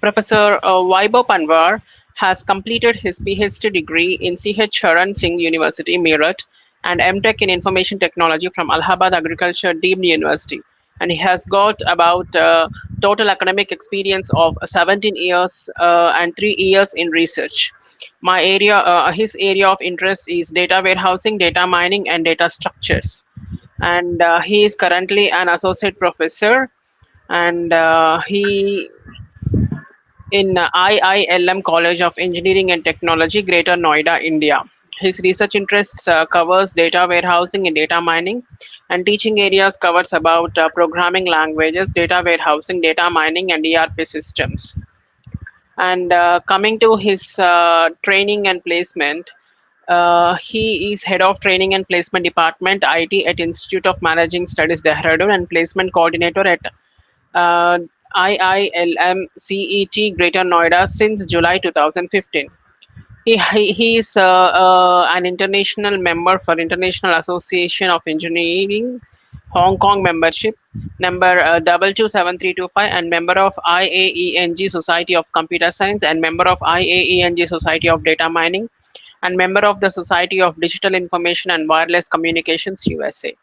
Professor Vaibhav Panwar has completed his PhD degree in CH Charan Singh University, Meerut, and MTech in Information Technology from Allahabad Agriculture Deemed University. And he has got about total academic experience of 17 years and 3 years in research. His area of interest is data warehousing, data mining, and data structures. And he is currently an associate professor, and he in IILM College of Engineering and Technology, Greater Noida, India. His research interests covers data warehousing and data mining, and teaching areas covers about programming languages, data warehousing, data mining, and ERP systems. And coming to his training and placement, he is head of training and placement department IT at Institute of Managing Studies Dehradun and placement coordinator at uh, IILM CET Greater Noida since July 2015. He is an international member for International Association of Engineering Hong Kong membership number 227325 and member of IAENG Society of Computer Science and member of IAENG Society of Data Mining and member of the Society of Digital Information and Wireless Communications USA.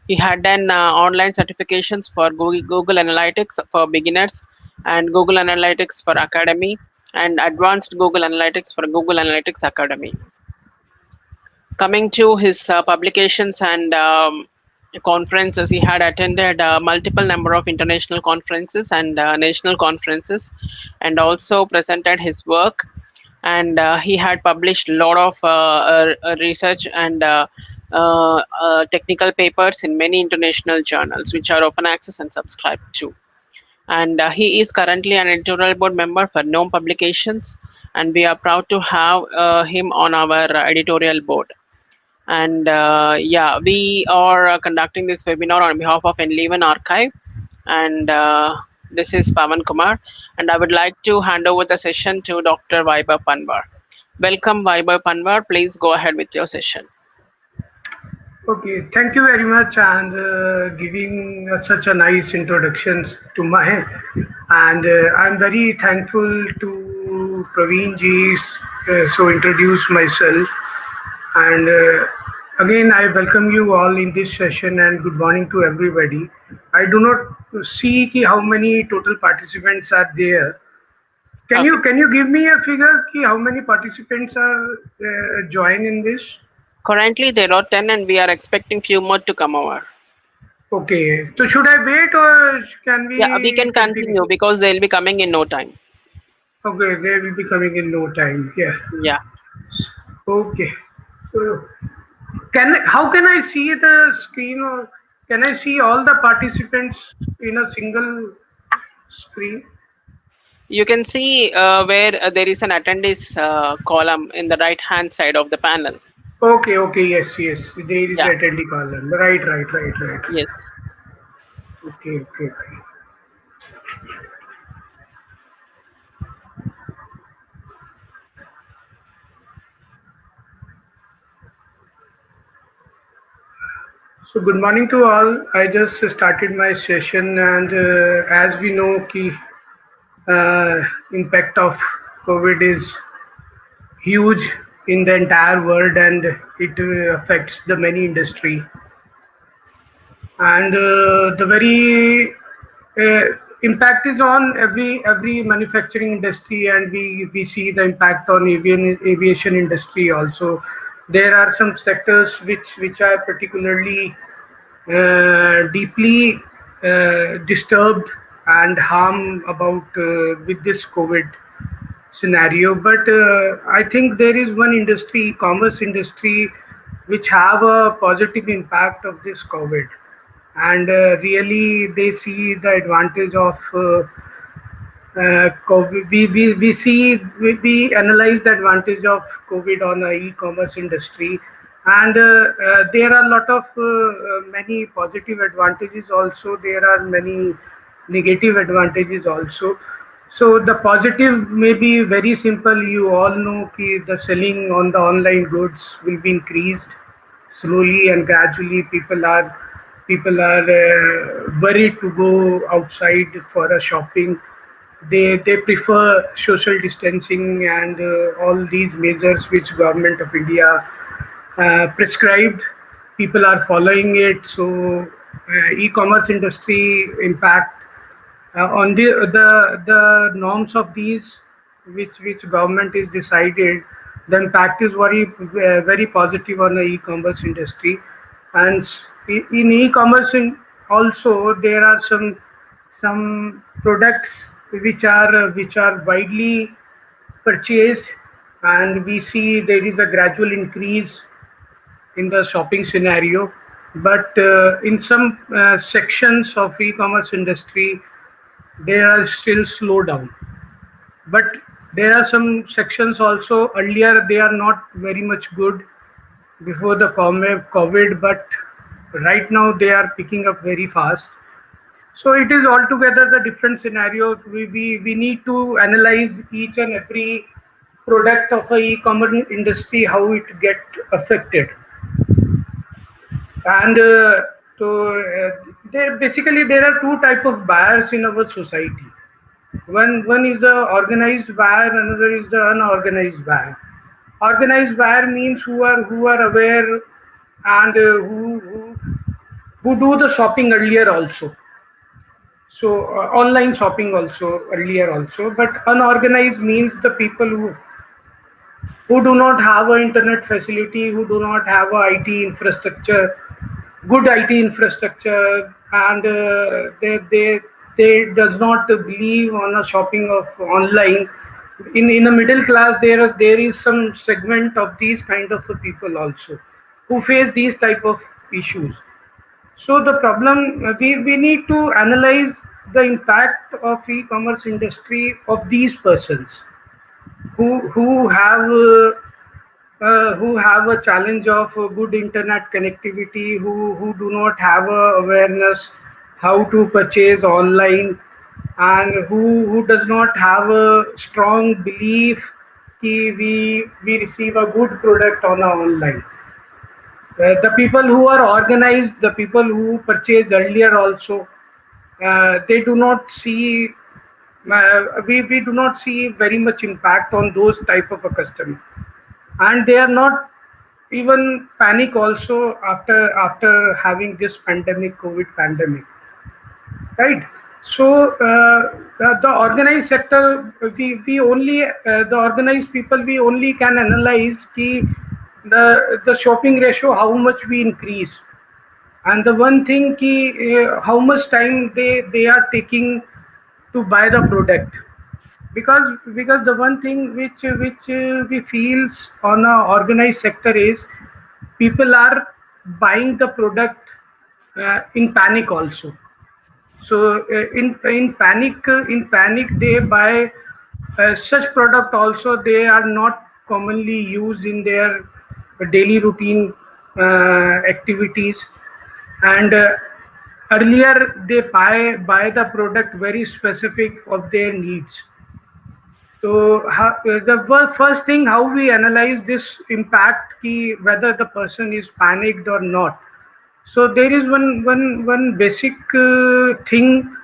He had done online certifications for Google Analytics for beginners and Google Analytics for Academy and advanced Google Analytics for Google Analytics Academy. Coming to his publications and conferences, he had attended multiple number of international conferences and national conferences, and also presented his work. And he had published a lot of research and technical papers in many international journals, which are open access and subscribed to. And he is currently an editorial board member for Gnome Publications, and we are proud to have him on our editorial board. And yeah, we are conducting this webinar on behalf of Enliven Archive. And this is Pavan Kumar. And I would like to hand over the session to Dr. Vaibhav Panwar. Welcome, Vaibhav Panwar. Please go ahead with your session. Okay, thank you very much and giving such a nice introductions to my and I'm very thankful to Praveen ji so introduce myself and again I welcome you all in this session and good morning to everybody. I do not see how many total participants are there. Okay. Can you give me a figure how many participants are join in this? Currently, there are 10, and we are expecting few more to come over. Okay, so should I wait or can Yeah, we we can continue? continue because they'll be coming in no time. Okay, they will be coming in no time. Yeah. Yeah. Okay. So how can I see the screen or can I see all the participants in a single screen? You can see where there is an attendees column in the right hand side of the panel. Okay, okay, yes, yes. There is Yeah. attendee column. Right. Yes. Okay. So good morning to all. I just started my session and as we know, uh, impact of COVID is huge in the entire world and it affects the many industry and the very impact is on every manufacturing industry and we see the impact on aviation industry also. There are some sectors which are particularly deeply disturbed and harm about with this COVID scenario. But I think there is one industry, commerce industry, which have a positive impact of this COVID, and really they see the advantage of COVID. We analyze the advantage of COVID on the e-commerce industry, and there are a lot of many positive advantages. Also, there are many negative advantages also. So the positive may be very simple. You all know that the selling on the online goods will be increased slowly and gradually. People are worried to go outside for a shopping They prefer social distancing and all these measures which government of India prescribed. People are following it. So e-commerce industry impact on the norms of these which government is decided, the impact is very positive on the e-commerce industry. And in e-commerce also there are some products which are widely purchased, and we see there is a gradual increase in the shopping scenario. But in some sections of e-commerce industry, they are still slow down. But there are some sections also earlier they are not very much good before the COVID, but right now they are picking up very fast. So it is altogether the different scenarios. We need to analyze each and every product of a e-commerce industry, how it get affected. And there basically there are two type of buyers in our society. One is the organized buyer, another is the unorganized buyer. Organized buyer means who are aware and who do the shopping earlier also. So online shopping also earlier also. But unorganized means the people who do not have an internet facility, who do not have a IT infrastructure, good IT infrastructure, and they does not believe on a shopping of online. In a middle class, there is some segment of these kind of people also who face these type of issues. So the problem we need to analyze the impact of e-commerce industry of these persons who have a challenge of good internet connectivity, who do not have a awareness how to purchase online, and who does not have a strong belief कि we receive a good product on our online. The people who are organized, the people who purchase earlier also, they do not see we do not see very much impact on those type of a customer, and they are not even panic also after having this pandemic, COVID pandemic, right? So the organized sector, we only the organized people, we only can analyze the shopping ratio, how much we increase, and the one thing how much time they are taking to buy the product. Because the one thing which we feels on a organized sector is people are buying the product in panic also. So in panic they buy such product also, they are not commonly used in their daily routine activities. And earlier they buy the product very specific of their needs. So the first thing how we analyze this impact, whether the person is panicked or not. So there is one basic thing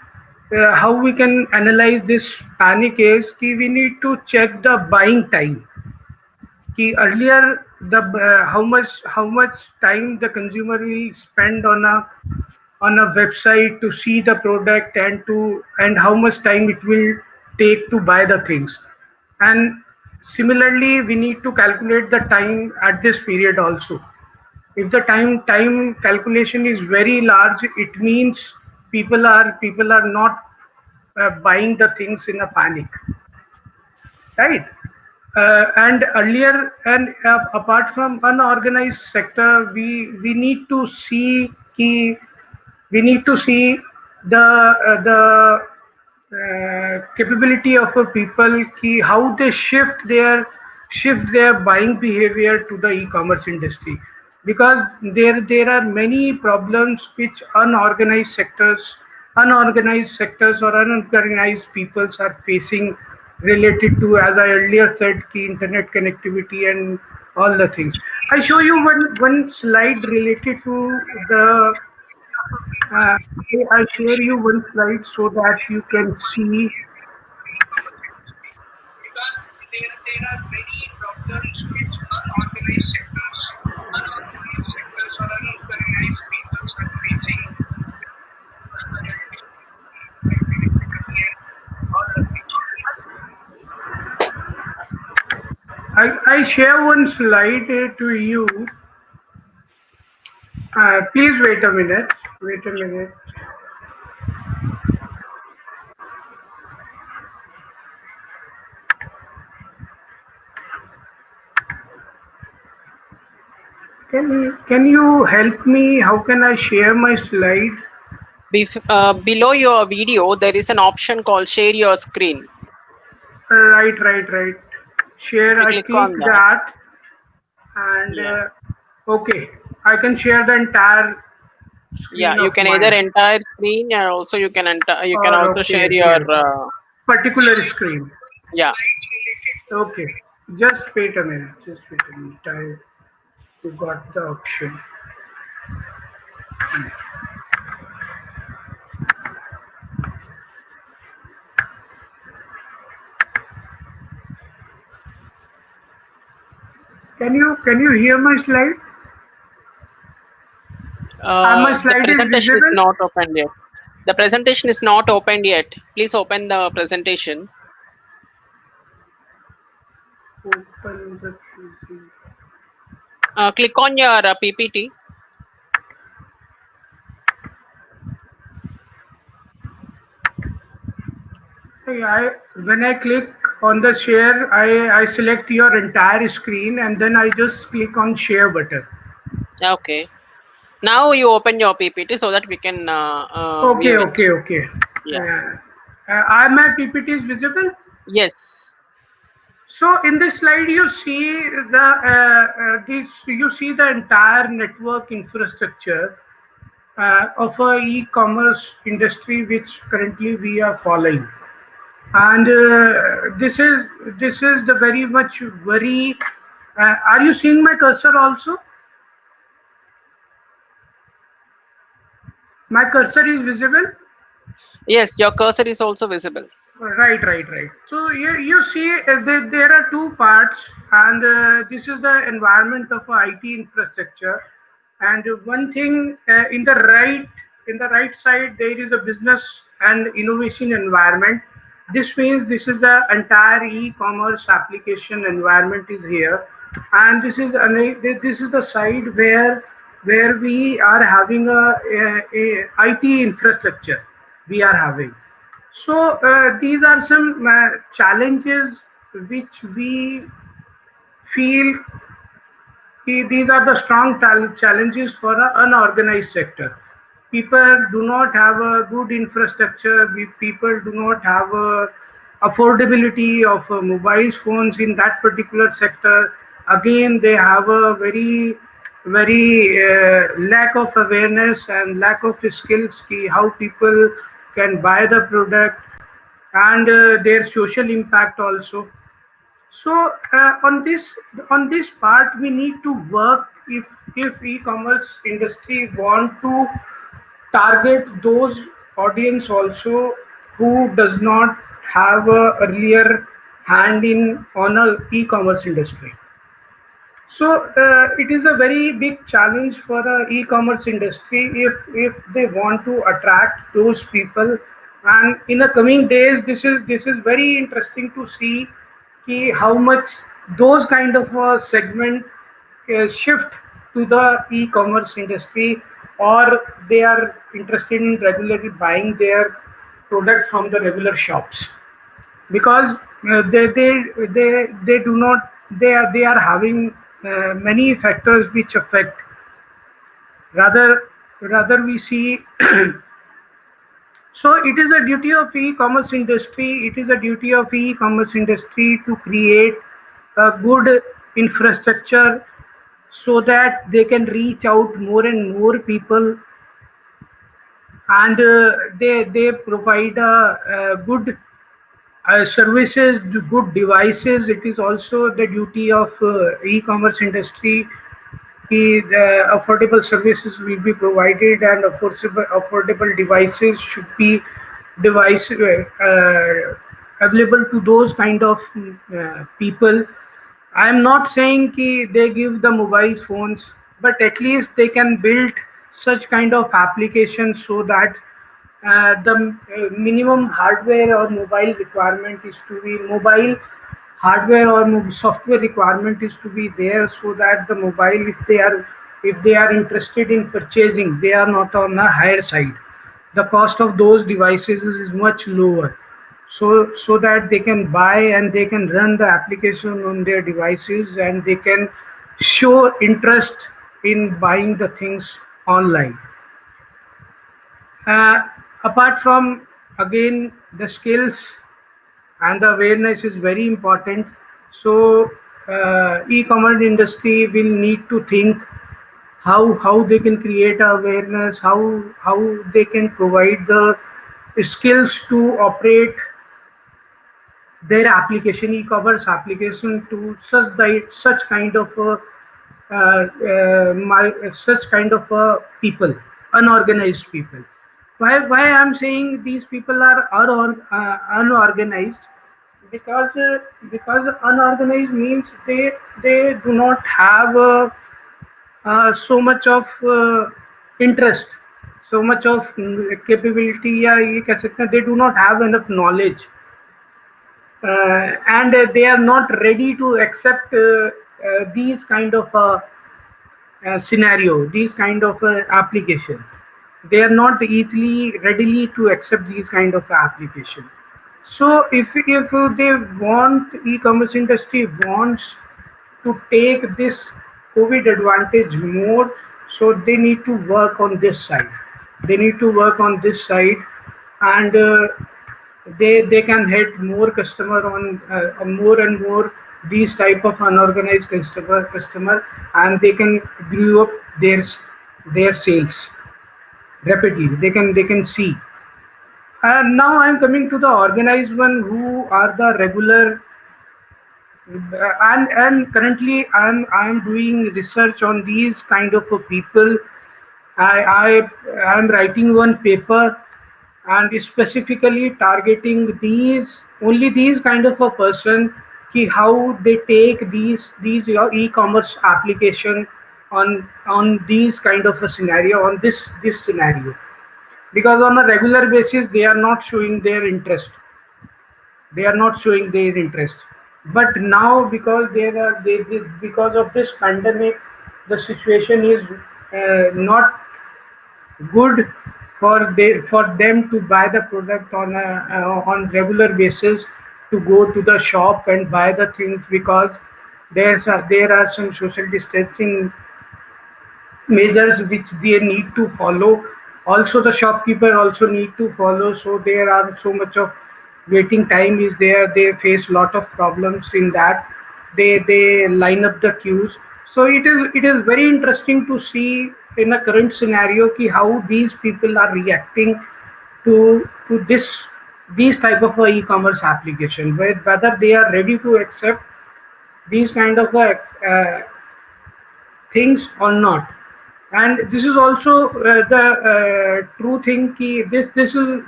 how we can analyze this panic is we need to check the buying time. Earlier the how much time the consumer will spend on a website to see the product, and how much time it will take to buy the things. And similarly we need to calculate the time at this period also. If the time calculation is very large, it means people are not buying the things in a panic, right? And earlier, and apart from unorganized sector, we need to see we need to see the capability of a people, how they shift their buying behavior to the e-commerce industry. Because there are many problems which unorganized sectors or unorganized peoples are facing, related to, as I earlier said, key internet connectivity and all the things. I show you one slide related to the uh, I share you one slide so that you can see I share one slide to you. Please wait a minute. Wait a minute. Can you help me? How can I share my slide? Below your video, there is an option called share your screen. Right, right, right. Share. You I click click on that. that, and Yeah. okay, I can share the entire Yeah, screen you of can either mine. entire screen, and also you can Or also okay, share your okay. Particular screen. yeah. Okay. Just wait a minute. Just wait a minute. You got the option. Can you hear my slide? My The slide is presentation is visible. not opened yet. The presentation is not opened yet. Please open the presentation. Open the PC. Click on your PPT. When I click on the share, I select your entire screen and then I just click on share button. Okay. Now you open your PPT so that we can Okay, view it. okay, okay. Yeah. Uh, are my PPT is visible? Yes. So in this slide, you see you see the entire network infrastructure of a e-commerce industry which currently we are following, and this is the very much very. Are you seeing my cursor also? My cursor is visible. Yes, your cursor is also visible. Right, right, right. So you see, there are two parts, and this is the environment of IT infrastructure. And one thing in the right side, there is a business and innovation environment. This means this is the entire e-commerce application environment is here, and this is the side where we are having a IT infrastructure we are having. So these are some challenges which we feel these are the strong challenges for an unorganized sector. People do not have a good infrastructure. People do not have a affordability of mobile phones in that particular sector. Again, they have a very lack of awareness and lack of skills how people can buy the product and their social impact also. So on this part, we need to work if e-commerce industry want to target those audience also who does not have a earlier hand in on a e-commerce industry. So it is a very big challenge for the e-commerce industry if they want to attract those people. And in the coming days, this is very interesting to see how much those kind of segment shift to the e-commerce industry, or they are interested in regularly buying their product from the regular shops because they do not they are having many factors which affect rather we see. So it is a duty of e-commerce industry, it is a duty of e-commerce industry to create a good infrastructure so that they can reach out more and more people, and they provide a good services, good devices. It is also the duty of e-commerce industry. The affordable services will be provided, and affordable devices should be device available to those kind of people. I am not saying ki they give the mobile phones, but at least they can build such kind of applications so that the minimum hardware or mobile requirement is to be mobile hardware or software requirement is to be there, so that the mobile, if they are interested in purchasing, they are not on the higher side. The cost of those devices is much lower, so that they can buy and they can run the application on their devices, and they can show interest in buying the things online. uh, Apart from, again, the skills and the awareness is very important. So e-commerce industry will need to think how they can create awareness, how they can provide the skills to operate their application, e-commerce application, to such kind of such kind of people, unorganized people. Why I'm saying these people are unorganized? Because unorganized means they do not have so much of interest, so much of capability, या ये कह सकते हैं, they do not have enough knowledge, and they are not ready to accept these kind of scenario, these kind of application. They are not easily readily to accept these kind of application. So if they want, e-commerce industry wants to take this COVID advantage more, so they need to work on this side. They need to work on this side, and they can hit more customer on more and more these type of unorganized customer, and they can grow up their sales rapidly. They can see. And now I'm coming to the organized one, who are the regular, and currently I'm doing research on these kind of people. I'm writing one paper, and specifically targeting these kind of a person, ki how they take these e-commerce application on these kind of a scenario, on this scenario, because on a regular basis they are not showing their interest, they are not showing their interest. But now, because because of this pandemic, the situation is not good for them to buy the product on regular basis, to go to the shop and buy the things, because there are some social distancing measures which they need to follow. Also, the shopkeeper also need to follow. So there are so much of waiting time is there. They face lot of problems in that. They line up the queues. So it is very interesting to see in a current scenario ki how these people are reacting to these type of e-commerce application, whether they are ready to accept these kind of things or not. And this is also the true thing ki this is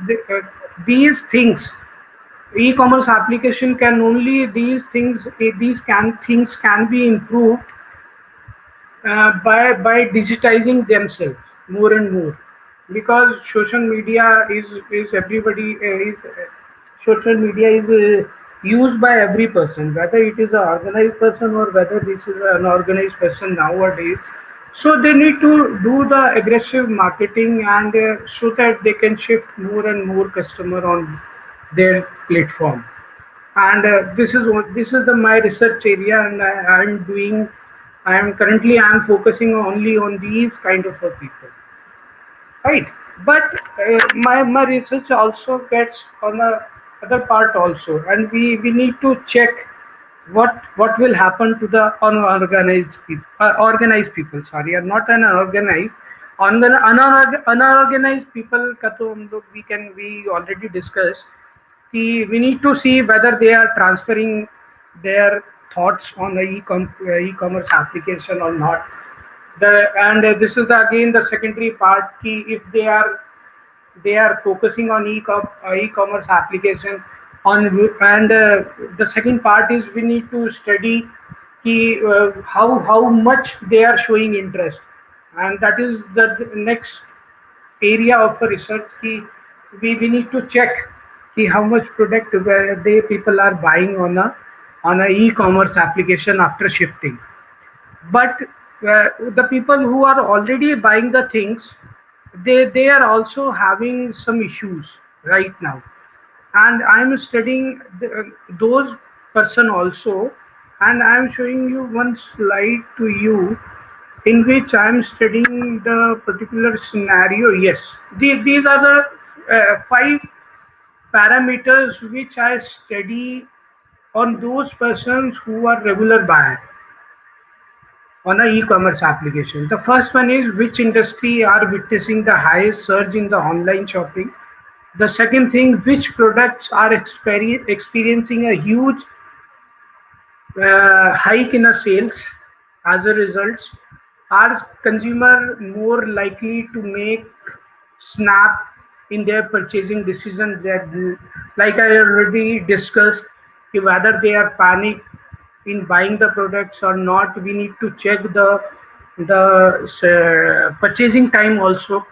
these things, e-commerce application can only, these things, things can be improved by digitizing themselves more and more, because social media is used by every person, whether it is an organized person or whether this is an unorganized person nowadays. So they need to do the aggressive marketing, and so that they can shift more and more customer on their platform. And this is the my research area, and I'm focusing only on these kind of people, right? But my research also gets on the other part also, and we need to check what will happen to the unorganized people, organized people, sorry, not an unorganized. On the unorganized people का तो हम लोग we already discussed कि we need to see whether they are transferring their thoughts on the e-commerce application or not. And this is again the secondary part ki if they are focusing on e-commerce application on, and the second part is we need to study ki how much they are showing interest, and that is the next area of research ki we need to check ki how much product they people are buying on a on a e-commerce application after shifting. But the people who are already buying the things, they are also having some issues right now, and I'm studying those person also, and I'm showing you one slide to you in which I'm studying the particular scenario. Yes, these are the five parameters which I study on those persons who are regular buyer on a e-commerce application. The first one is which industry are witnessing the highest surge in the online shopping. The second thing, which products are experiencing a huge hike in a sales as a result. Are consumer more likely to make snap in their purchasing decisions that, like I already discussed, whether they are panic in buying the products or not, we need to check the purchasing time also.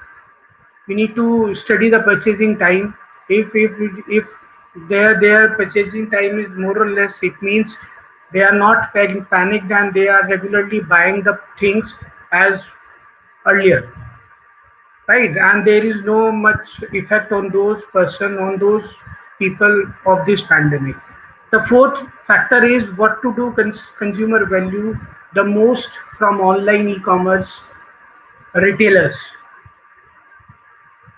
We need to study the purchasing time. If their purchasing time is more or less, it means they are not panicked and they are regularly buying the things as earlier, right? And there is no much effect on those person, on those people of this pandemic. The fourth factor is what to do consumer value the most from online e-commerce retailers.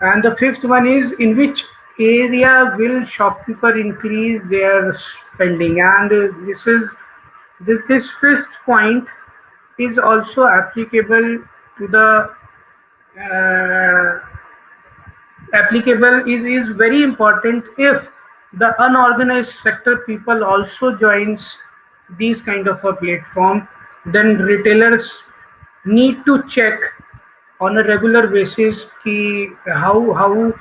And the fifth one is in which area will shopkeeper increase their spending? And this fifth point is also applicable to the uh, applicable is very important if the unorganized sector people also joins these kind of a platform, then retailers need to check on a regular basis ki how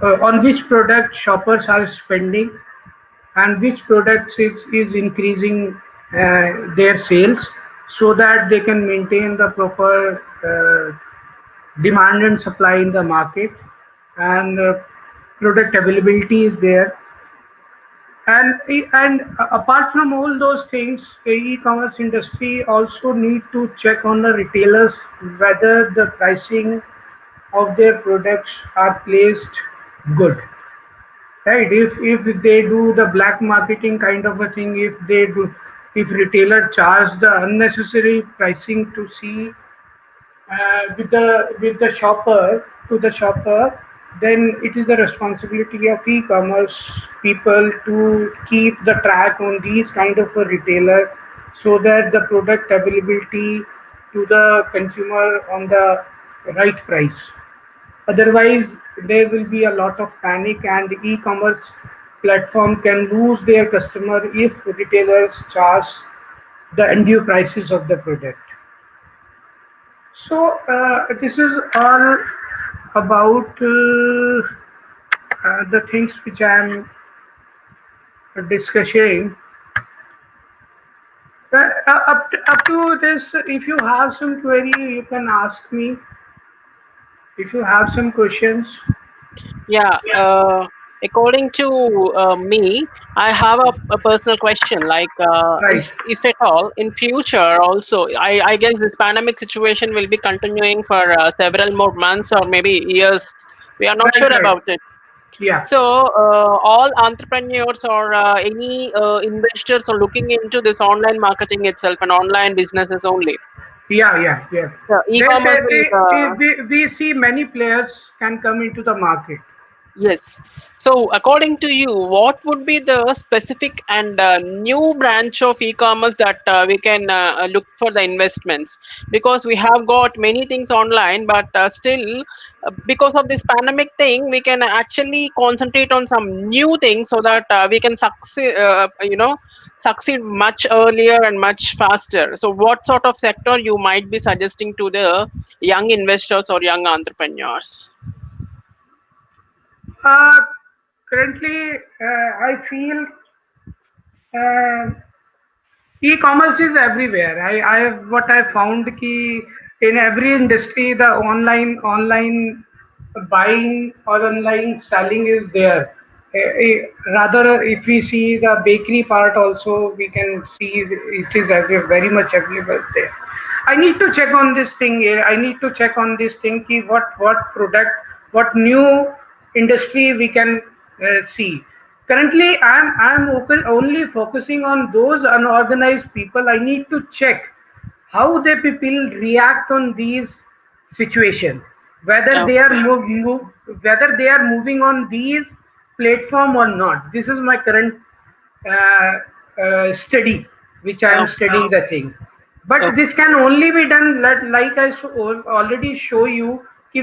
on which product shoppers are spending and which products is increasing their sales, so that they can maintain the proper demand and supply in the market, and product availability is there. And apart from all those things, the e-commerce industry also need to check on the retailers whether the pricing of their products are placed good, right? If they do the black marketing kind of a thing, if they do, if retailer charge the unnecessary pricing to see with the shopper to the shopper, then it is the responsibility of e-commerce people to keep the track on these kind of a retailer, so that the product availability to the consumer on the right price. Otherwise, there will be a lot of panic, and e-commerce platform can lose their customer if retailers charge the undue prices of the product. So this is all about the things which I am discussing. Up to this, if you have some query, you can ask me. If you have some questions, Yeah, according to me, I have a personal question. Like, right, if at all in future also, I guess this pandemic situation will be continuing for several more months or maybe years. We are not right, sure right, about it. yeah, So, all entrepreneurs or any investors are looking into this online marketing itself and online businesses only. yeah, yeah, yeah. The e-commerce will. We see many players can come into the market. Yes. So, according to you, what would be the specific and new branch of e-commerce that we can look for the investments? Because we have got many things online, but still, because of this pandemic thing, we can actually concentrate on some new things so that we can succeed. Succeed much earlier and much faster. So, what sort of sector you might be suggesting to the young investors or young entrepreneurs? Uh, Currently, I feel uh, e-commerce is everywhere. I have what I found ki in every industry the online buying or online selling is there. Rather, if we see the bakery part also, we can see it is very much available there. I need to check on this thing. I need to check on this thing. Ki what product, what new industry we can see. Currently, I'm open, only focusing on those unorganized people. I need to check how the people react on these situations, whether they are Okay. whether they are moving on these platform or not. This is my current study, which I am Okay. studying the things. But Okay. this can only be done like I already show you. कि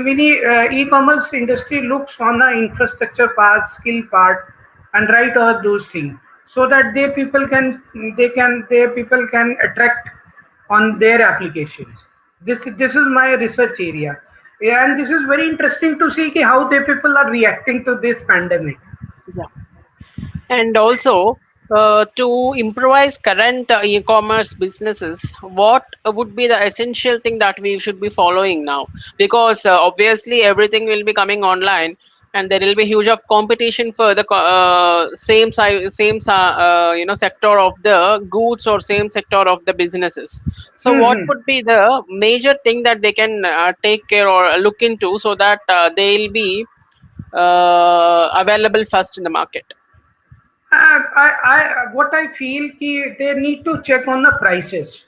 e-commerce industry looks on the infrastructure part, skill part, and write all those things so that their people can attract on their applications. This is my research area. Yeah, and this is very interesting to see how the people are reacting to this pandemic. Yeah. And also, to improvise current e-commerce businesses, what would be the essential thing that we should be following now? Because obviously everything will be coming online, and there will be huge of competition for the sector of the goods or same sector of the businesses. So, what Hmm. would be the major thing that they can take care or look into so that they'll be available first in the market? What I feel they need to check on the prices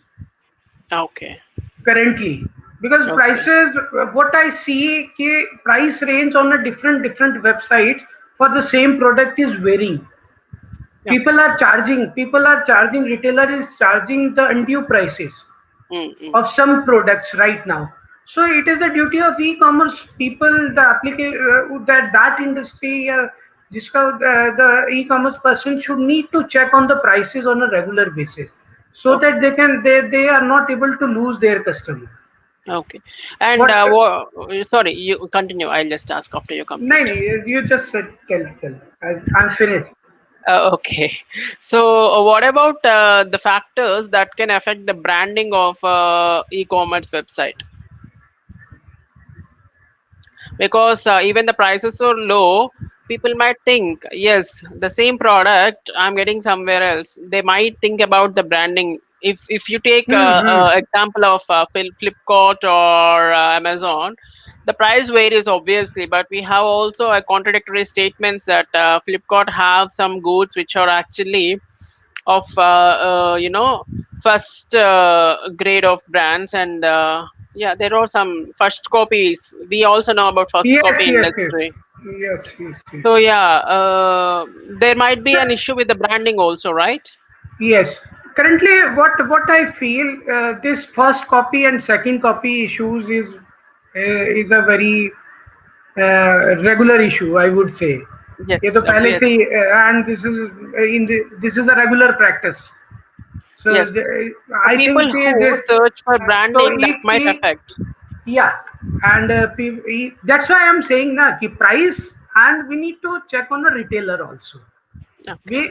Okay. currently, because Okay. prices, what I see price range on a different website for the same product is varying. Okay. People are charging, retailer is charging the undue prices Mm-mm. of some products right now. So it is the duty of e-commerce people, the that industry, the e-commerce person should need to check on the prices on a regular basis, so Okay. that they are not able to lose their customer. Okay. And What? sorry, you continue. I'll just ask after you No, complete. no, you just said tell. I'm finished. Okay. So, what about the factors that can affect the branding of e-commerce website? Because even the prices are low, people might think, yes, the same product I'm getting somewhere else. They might think about the branding. If you take Hmm. example of Flipkart or Amazon, the price varies obviously, but we have also a contradictory statements that Flipkart have some goods which are actually of first grade of brands, and yeah, there are some first copies. We also know about first Yes, copy yes, yes, industry. yes. So yeah, there might be an issue with the branding also, right? Yes. Currently, what I feel, this first copy and second copy issues is a very regular issue, I would say. ये तो Yes, पहले से obviously. and this is a regular practice. So Yes. So I people think who this search for so branding, that might affect. yeah, and that's why I'm saying na ki price, and we need to check on the retailer also. Okay.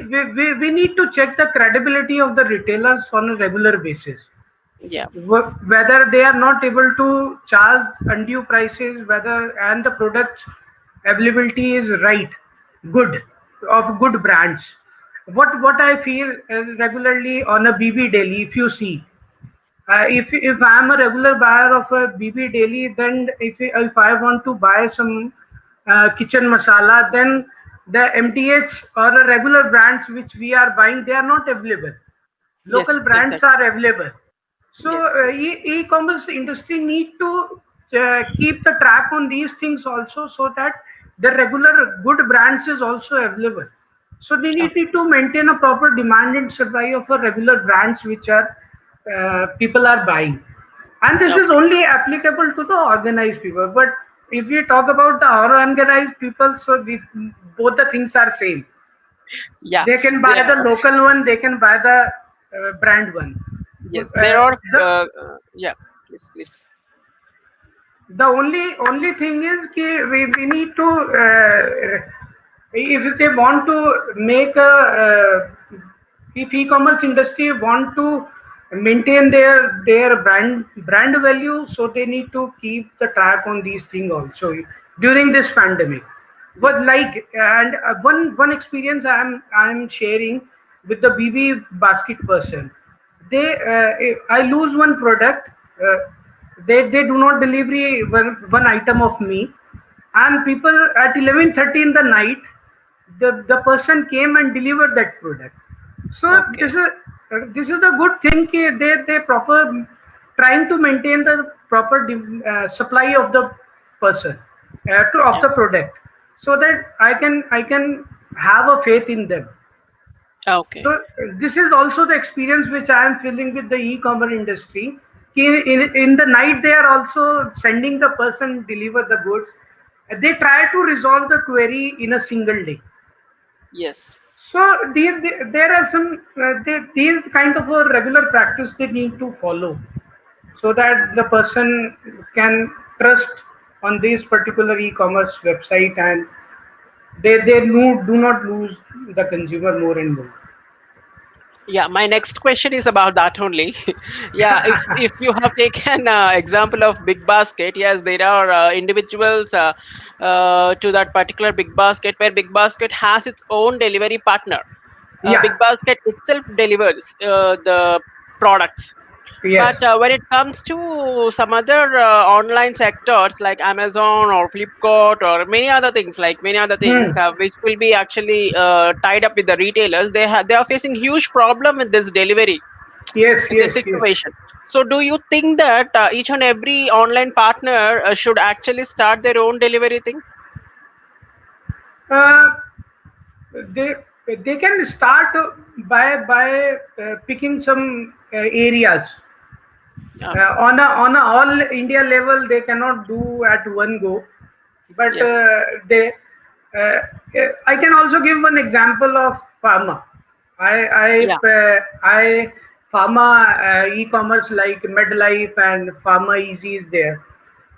We need to check the credibility of the retailers on a regular basis. Yeah. Whether they are not able to charge undue prices, whether and the product availability is right, good, of good brands. What I feel regularly on a BB daily, if you see, if I am a regular buyer of a BB daily, then if I want to buy some kitchen masala, then the MTH or the regular brands which we are buying, they are not available. Local Yes, brands exactly. are available. So Yes. e-commerce industry need to keep the track on these things also, so that the regular good brands is also available. So they Okay. need to maintain a proper demand and supply of a regular brands which are people are buying. And this is Okay. only applicable to the organized people. But if we talk about the unorganized people, so both the things are same. Yeah. They can buy There. the local one, they can buy the brand one. Yes. There are. The Yeah. Please. Please. only thing is कि we need to if they want to make a if e-commerce industry want to maintain their brand value, so they need to keep the track on these things also during this pandemic. But Yes. like, and one experience I'm sharing with the BB basket person. I lose one product. Uh, they do not delivery one item of me, and people at 11:30 in the night, the person came and delivered that product. So Okay. this is the good thing कि they proper trying to maintain the proper supply of the person of Yeah. the product, so that I can have a faith in them. So Okay. this is also the experience which I am feeling with the e-commerce industry. In the night they are also sending the person deliver the goods. They try to resolve the query in a single day. Yes. So there are some these kind of a regular practice they need to follow, so that the person can trust on this particular e-commerce website, and do not lose the consumer more and more. Yeah, my next question is about that only. Yeah, if you have taken example of Big Basket, yes, there are individuals to that particular Big Basket where Big Basket has its own delivery partner. Yeah. Big Basket itself delivers the products. Yes. But when it comes to some other online sectors like Amazon or Flipkart or many other Hmm. things which will be actually tied up with the retailers, they are facing huge problem with this delivery Yes. in this Yes. Yes. situation. So, do you think that each and every online partner should actually start their own delivery thing? Uh, they they can start by picking some areas. Okay. On a all India level, they cannot do at one go, but Yes. they. Uh, I can also give one example of pharma. Yeah. I pharma e-commerce like MedLife and Pharma Easy is there.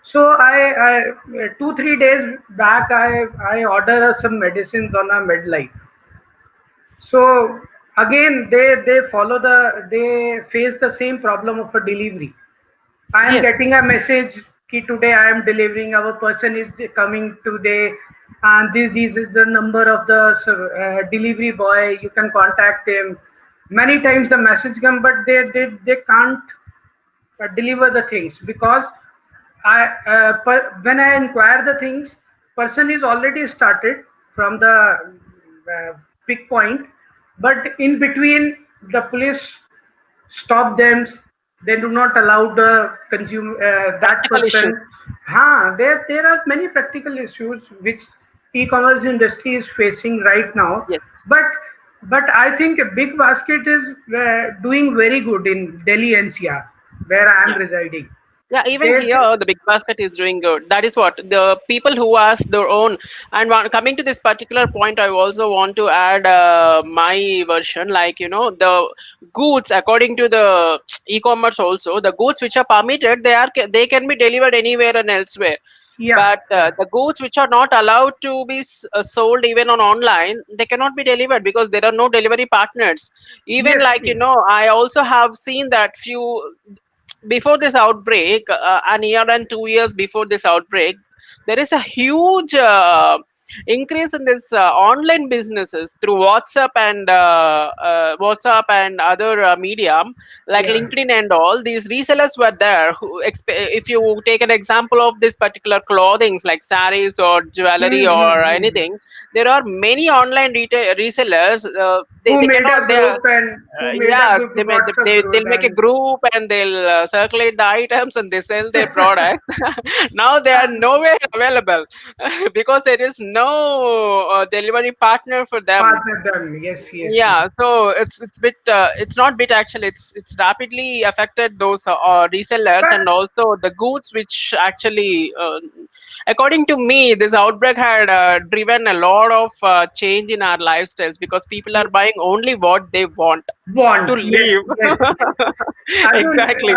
So I 2 3 days back I ordered some medicines on a MedLife. So again they face the same problem of a delivery. I am Yes. getting a message ki today I am delivering, our person is coming today, and this is the number of the delivery boy, you can contact him. Many times the message come, but they can't deliver the things because when I inquire the things, person is already started from the pick point, but in between the police stop them. They do not allow the consumer that Practical issues. person. There are many practical issues which e-commerce industry is facing right now, Yes. but I think a Big Basket is doing very good in Delhi NCR, where I am Yeah. residing. Yeah, even They, here, the Big Basket is doing good. That is what the people who has their own. And coming to this particular point, I also want to add my version. Like, the goods, according to the e-commerce, also the goods which are permitted, they can be delivered anywhere and elsewhere. yeah, But the goods which are not allowed to be sold even on online, they cannot be delivered because there are no delivery partners. Even yes, like, yes, I also have seen that few before this outbreak, an year and 2 years before this outbreak, there is a huge increase in this online businesses through WhatsApp and other medium like yeah. LinkedIn and all. These resellers were there. If you take an example of this particular clothing like saris or jewelry or anything, there are many online retail resellers. They Who made cannot. a group and who made a Yeah, group WhatsApp they'll group make a and group and they'll circulate the items and they sell their products. Now they are nowhere available because there is no delivery partner for them. partner them. Yes, yes, yes. Yeah, so it's not bit actually. It's rapidly affected those resellers But and also the goods which actually, according to me, this outbreak had driven a lot of change in our lifestyles because people are buying only what they want to want, yes, live. yes, yes. Again, Exactly.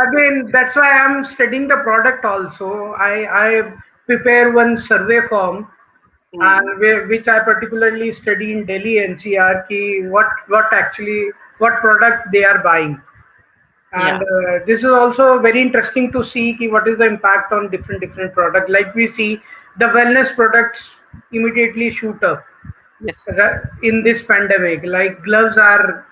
that's why I'm studying the product also. I prepare one survey form, Mm. and which I particularly study in Delhi NCR, ki what actually what product they are buying. And Yeah. this is also very interesting to see ki what is the impact on different product. Like we see the wellness products. immediately shoot up Yes. in this pandemic. Like gloves are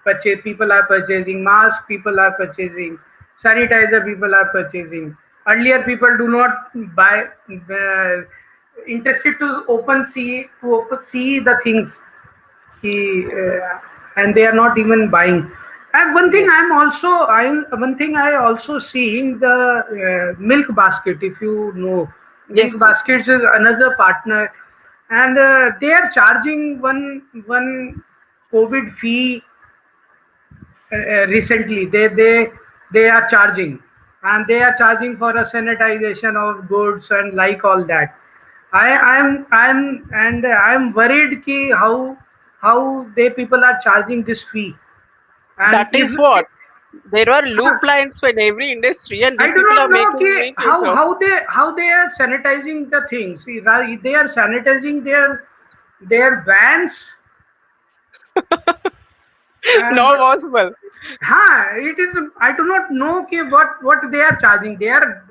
purchased, people are purchasing masks, people are purchasing sanitizer, people are purchasing. Earlier, people do not buy. Interested to open see the things he, and they are not even buying. And one thing Yes. I'm one thing I also see in the milk basket. If you know, milk Yes. baskets is another partner, and they are charging one COVID fee recently. They are charging, and they are charging for a sanitization of goods and like all that. I'm worried ki how they people are charging this fee. And That is if what. There are loop huh, lines in every industry, and I these do people not are know making ki make use of. how they are sanitizing the things. See, they are sanitizing their vans and Not possible. it is. I do not know ki what they are charging. They are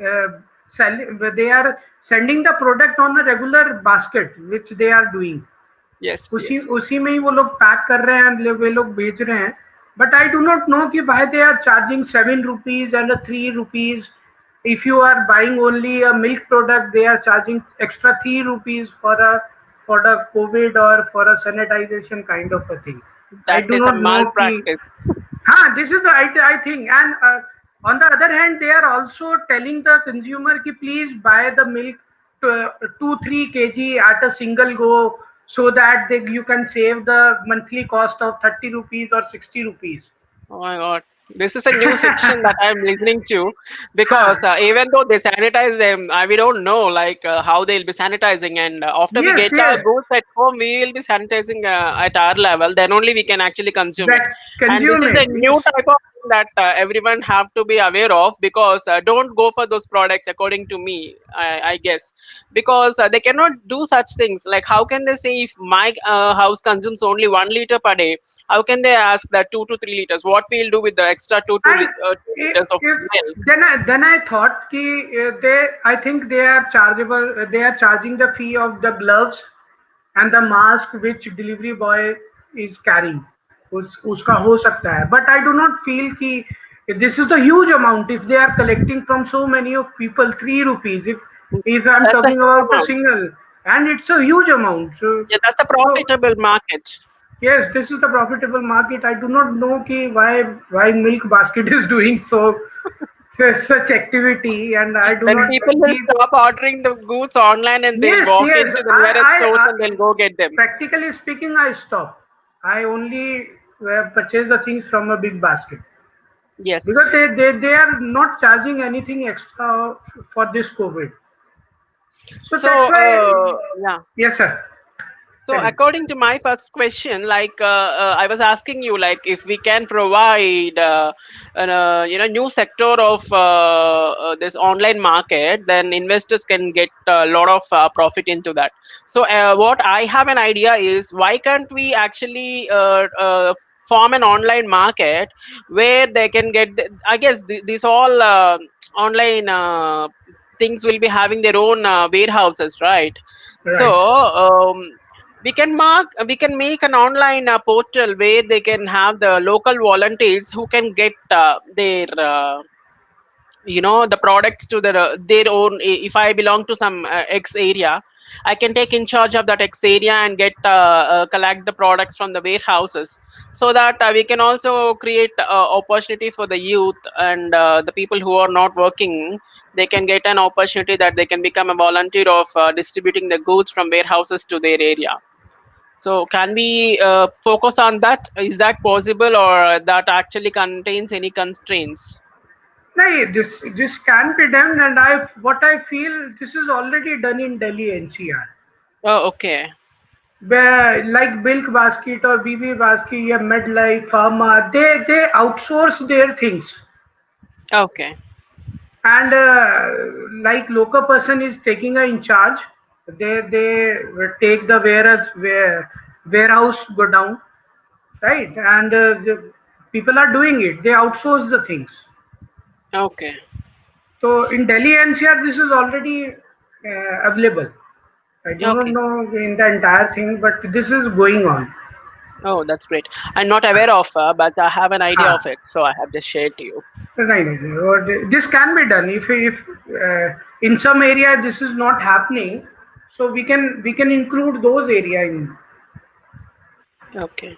selling. They are sending the product on a regular basket, which they are doing. Yes. उसी Yes. उसी में ही वो लोग pack कर रहे हैं वे लोग बेच रहे हैं but I do not know कि भाई they are charging 7 rupees and 3 rupees if you are buying only a milk product they are charging extra 3 rupees for the covid or for a sanitization kind of a thing. I That do is a not know कि malpractice. this is the I think, and on the other hand, they are also telling the consumer ki please buy the milk 2-3 kg at a single go, so that you can save the monthly cost of 30 rupees or 60 rupees. Oh my God. This is a new section that I'm listening to because Huh. even though they sanitize them, we don't know like how they'll be sanitizing. And after we Yes, get our yes. goods at home, we will be sanitizing at our level. Then only we can actually consume it. That And this consume is a it. new Yes. type of thing that everyone have to be aware of because don't go for those products according to me, I guess. Because they cannot do such things. Like how can they say if my house consumes only 1 liter per day, how can they ask that 2 to 3 liters? What we'll do with the extra And 2 liters of if milk? then I thought कि they I think they are chargeable. They are charging the fee of the gloves and the mask which delivery boy is carrying. उसका हो सकता है. But I do not feel कि this is the huge amount. If they are collecting from so many of people, 3 rupees. If I'm That's a talking huge about a amount. single, and it's a huge amount. Yeah, that's a So profitable market. yes, this is the profitable market. I do not know ki why Milk Basket is doing such activity, and I do Then not people will keep. stop ordering the goods online and they'll Yes, walk yes. into the nearest stores I and they'll go get them. practically speaking, I stop. I only purchase the things from a big basket Yes. because they are not charging anything extra for this COVID. So So, that's why. yeah. Yes, sir. So, Tell me. according to my first question, like I was asking you, like if we can provide, new sector of this online market, then investors can get a lot of profit into that. So, what I have an idea is, why can't we actually form an online market where they can get? I guess these all online things will be having their own warehouses, right? So. Right. We can make an online portal where they can have the local volunteers who can get their the products to their own. If I belong to some X area, I can take in charge of that X area and get collect the products from the warehouses, so that we can also create opportunity for the youth and the people who are not working. They can get an opportunity that they can become a volunteer of distributing the goods from warehouses to their area. So can we focus on that? Is that possible, or that actually contains any constraints? No, this can be done, and I feel this is already done in Delhi NCR. Oh, okay. Where like Milk Basket or BB Basket, yeah, MedLife, Pharma, they outsource their things, Okay. and like local person is taking a in charge. They take the warehouse go down, right, and the people are doing it. They outsource the things. Okay. So in Delhi NCR, this is already available. I do not Okay. know in the entire thing, but this is going on. Oh, that's great. I'm not aware of, but I have an idea of Ah, it, so I have just shared to you. right, right. This can be done if in some area this is not happening, so we can include those area in, Okay.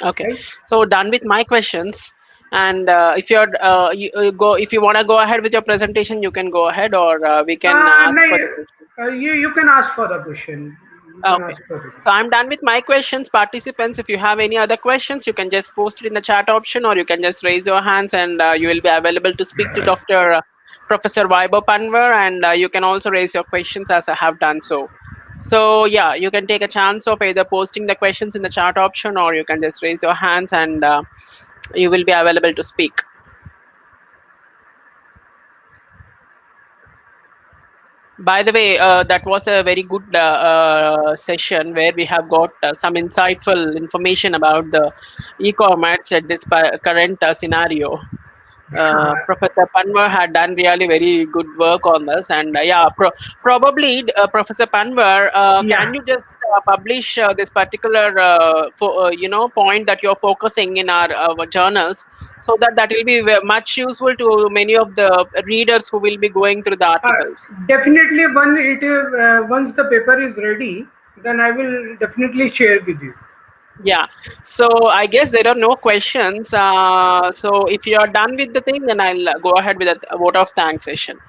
Okay. right. So done with my questions. And if you're go if you want to go ahead with your presentation, you can go ahead, or we can ask No, for the question. you can ask for the question. You can Okay. ask for the So question. I'm done with my questions. Participants, if you have any other questions, you can just post it in the chat option, or you can just raise your hands, and you will be available to speak to Dr. Professor Vaibhav Panvar, and you can also raise your questions as I have done so. So yeah, you can take a chance of either posting the questions in the chat option, or you can just raise your hands, and you will be available to speak. By the way, that was a very good session where we have got some insightful information about the e-commerce at this current scenario. Professor Panvar had done really very good work on this, and yeah, probably Professor Panvar, Yeah. can you just publish this particular point that you're focusing in our journals, so that that will be much useful to many of the readers who will be going through the Uh, articles. Definitely, when it is once the paper is ready, then I will definitely share with you. Yeah. So I guess there are no questions. So if you are done with the thing, then I'll go ahead with a vote of thanks session.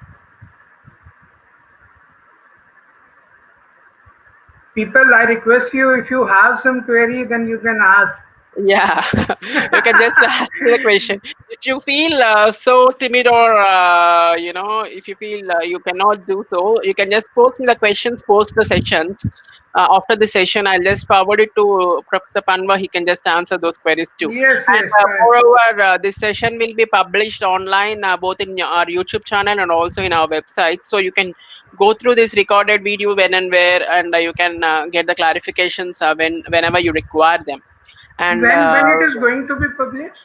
People, I request you, if you have some query, then you can ask. Yeah, you can just ask me the question. If you feel so timid, or if you feel you cannot do so, you can just post me the questions, post the sessions. After the session, I'll just forward it to Professor Panva. He can just answer those queries too. Yes, And yes. moreover, this session will be published online, both in our YouTube channel and also in our website. So you can go through this recorded video when and where, and you can get the clarifications whenever you require them. And When it is going to be published?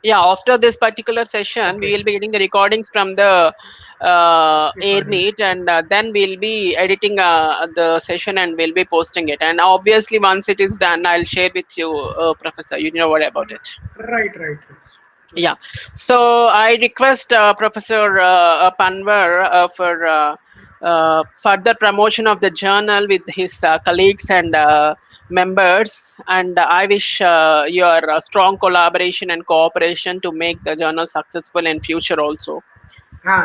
yeah, after this particular session, we Okay, will be getting the recordings from the air recording. meet, and then we'll be editing the session, and we'll be posting it. And obviously, once it is done, I'll share with you, Professor. You know what about it. Right, right. Yeah. So I request Professor Panvar for further promotion of the journal with his colleagues and members. And I wish your strong collaboration and cooperation to make the journal successful in future also.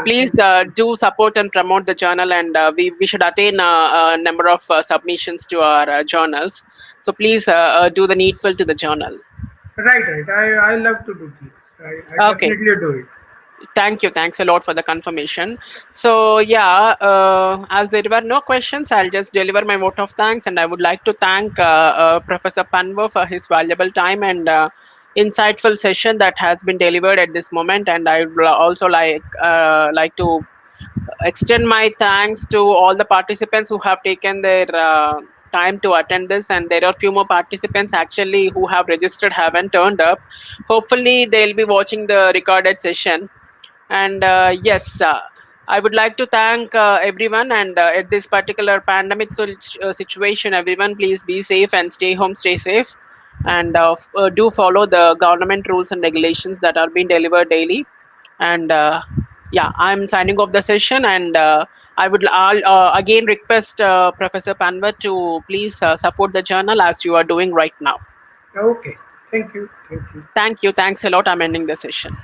Please Thank you. do support and promote the journal, and we should attain a number of submissions to our journals. So please do the needful to the journal. Right, right. I love to do this. I Okay. definitely do it. Thank you. Thanks a lot for the confirmation. So, yeah, as there were no questions, I'll just deliver my vote of thanks. And I would like to thank Professor Panvo for his valuable time and insightful session that has been delivered at this moment. And I would also like to extend my thanks to all the participants who have taken their time to attend this. And there are few more participants actually who have registered, haven't turned up. Hopefully, they'll be watching the recorded session. And yes, I would like to thank everyone. And at this particular pandemic situation, everyone, please be safe and stay home, stay safe. And do follow the government rules and regulations that are being delivered daily. And yeah, I'm signing off the session. And I'll again request Professor Panva to please support the journal as you are doing right now. Okay. Thank you. Thank you. Thank you. Thanks a lot. I'm ending the session.